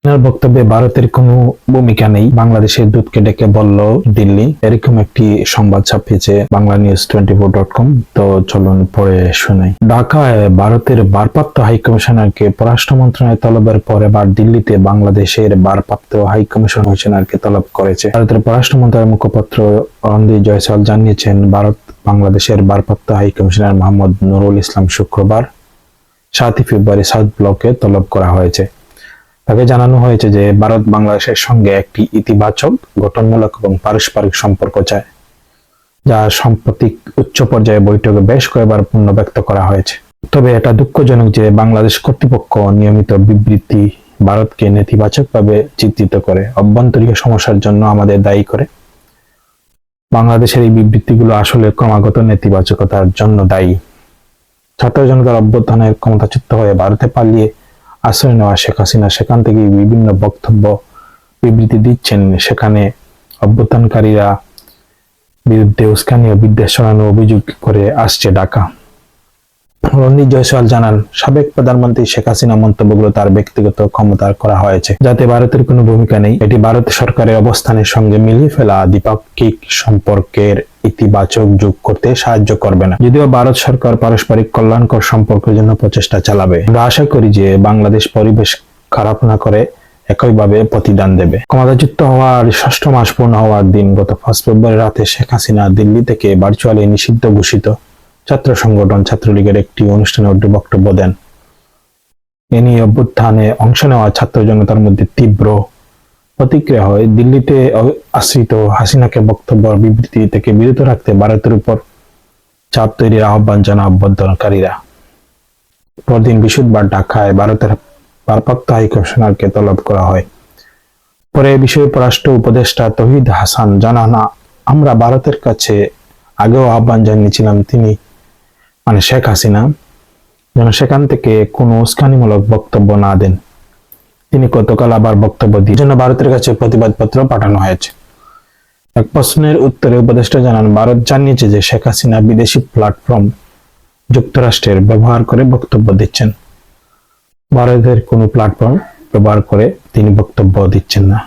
তার বক্তব্যে ভারতের কোনো ভূমিকা নেই, বাংলাদেশের দূতকে ডেকে বলল দিল্লি, এরকম একটি সংবাদ ছাপিয়েছে বাংলানিউজ24.com। তো চলুন পরে শোনাই। ঢাকায় ভারতের ভারপ্রাপ্ত হাইকমিশনারকে পররাষ্ট্র মন্ত্রণালয় তলবের পর এবার দিল্লিতে বাংলাদেশের ভারপ্রাপ্ত হাইকমিশনারকে তলব করেছে। ভারতের পররাষ্ট্র মন্ত্রণালয়ের মুখপাত্র রণদীপ জয়সওয়াল জানিয়েছেন, ভারত বাংলাদেশের ভারপ্রাপ্ত হাইকমিশনার মোহাম্মদ নুরুল ইসলাম শুক্রবার 7 ফেব্রুয়ারি সাউথ ব্লকে তলব করা হয়েছে। তাকে জানানো হয়েছে যে ভারত বাংলাদেশের সঙ্গে একটি ইতিবাচক, গঠনমূলক এবং পারস্পরিক সম্পর্ক চায়, যা সাম্প্রতিক উচ্চ পর্যায়ে বৈঠকে বেশ কয়েকবার পুনর্ব্যক্ত করা হয়েছে। তবে এটা দুঃখজনক যে বাংলাদেশ কর্তৃপক্ষ নিয়মিত বিবৃতি ভারতকে নেতিবাচকভাবে চিত্রিত করে, অভ্যন্তরীণ সমস্যার জন্য আমাদের দায়ী করে। বাংলাদেশের এই বিবৃতিগুলো আসলে ক্রমাগত নেতিবাচকতার জন্য দায়ী। ছাত্র জনতার অভ্যুত্থানের ক্ষমতাচ্যুত হয়ে ভারতে পালিয়ে আশ্রয় নেওয়া শেখ হাসিনা সেখান থেকে বিভিন্ন বক্তব্য বিবৃতি দিচ্ছেন, সেখানে অভ্যুত্থানকারীরা বিরুদ্ধে উস্কানি ও বিদ্বেষ ছড়ানোর অভিযোগ করে আসছে ঢাকা। রণদীপ জয়সওয়াল জানান, সাবেক প্রধানমন্ত্রী শেখ হাসিনা মন্তব্যগুলো তার ব্যক্তিগত ক্ষমতার করা হয়েছে, যাতে ভারতের কোনো ভূমিকা নেই। এটি ভারত সরকারের অবস্থানের সঙ্গে মিলিয়ে ফেলা দ্বিপাক্ষিক সম্পর্কের ইতিবাচক যোগ করতে সাহায্য করবে না। যদিও ভারত সরকার পারস্পরিক কল্যাণকর সম্পর্কের জন্য প্রচেষ্টা চালাবে, আমরা আশা করি যে বাংলাদেশ পরিবেশ খারাপ না করে একইভাবে প্রতিদান দেবে। ক্ষমতাচ্যুত হওয়ার 6ম মাস পূর্ণ হওয়ার দিন গত 5 ফেব্রুয়ারি রাতে শেখ হাসিনা দিল্লি থেকে ভার্চুয়ালি নিষিদ্ধ ঘোষিত ছাত্র সংগঠন ছাত্রলীগের একটি অনুষ্ঠানে বক্তব্য দেন। এ নিয়ে অভ্যুত্থানে অংশ নেওয়া ছাত্র জনতার মধ্যে তীব্র প্রতিক্রিয়া হয়। দিল্লিতে আশ্রিত হাসিনাকে বক্তব্য বিবৃতি থেকে বিরত রাখতে ভারতের উপর চাপ তৈরির আহ্বান জানান অভ্যুত্থানকারীরা। পরদিন বৃহস্পতিবার ঢাকায় ভারতের ভারপ্রাপ্ত হাইকমিশনারকে তলব করা হয়। পরে এ বিষয়ে পররাষ্ট্র উপদেষ্টা তৌহিদ হাসান জানান, আমরা ভারতের কাছে আগেও আহ্বান জানিয়েছিলাম তিনি শেখ হাসিনা যেন সেখান থেকে কোনো উস্কানিমূলক বক্তব্য না দেন। তিনি গতকাল আবার বক্তব্য দিয়ে জন্য ভারতের কাছে প্রতিবাদপত্র পাঠানো হয়েছে। এক প্রশ্নের উত্তরে উপদেষ্টা জানান, ভারত জানিয়েছে যে শেখ হাসিনা বিদেশি প্ল্যাটফর্ম যুক্তরাষ্ট্রের ব্যবহার করে বক্তব্য দিচ্ছেন। ভারতের কোনো প্ল্যাটফর্ম ব্যবহার করে তিনি বক্তব্য দিচ্ছেন না।